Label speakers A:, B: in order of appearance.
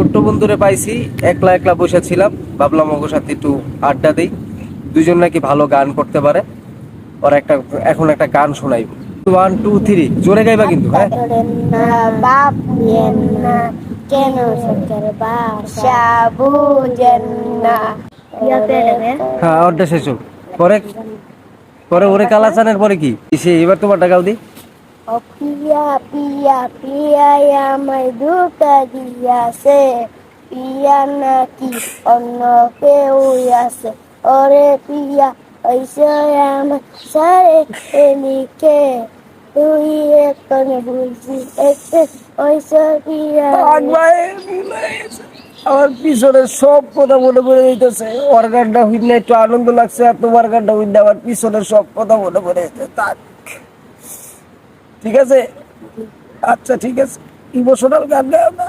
A: ছোট্ট বন্ধুরে পাইছি, একলা একলা বসে ছিলাম, ভাবলাম ওর সাথে একটু আড্ডা দেই। দুজন নাকি ভালো গান করতে পারে। ওর এখন একটা গান শোনাইব। 1 2 3 জোরে গাইবা কিন্তু, হ্যাঁ?
B: ধরেন না বাপ নিয়েন না, কেন সরকার বাসা বুঝেন না।
A: হ্যাঁ, ওরটা শেষ হোক। পরে পরে ওরে কালাচানের পরে কি সে এবার তোমারটা গাও দি।
B: ও পিয়া পিয়া পিয়া আমায় ধোঁকা দিয়াছে, পিয়া নাকি অন্য কেউ আছে। ওরে পিয়া ওইসে আমার সারে এলিকে, তুই এখন বুঝি এসে ওইসে পিয়া।
A: আমার পিছনের সব কথা মনে পড়ে যাইতেছে। ওর গানটা হইলে একটু আনন্দ লাগছে, আর তোমার গানটা হইলে আমার পিছনের সব কথা মনে পড়ে যাচ্ছে। ঠিক আছে, আচ্ছা ঠিক আছে, ইমোশনাল গান গাও না।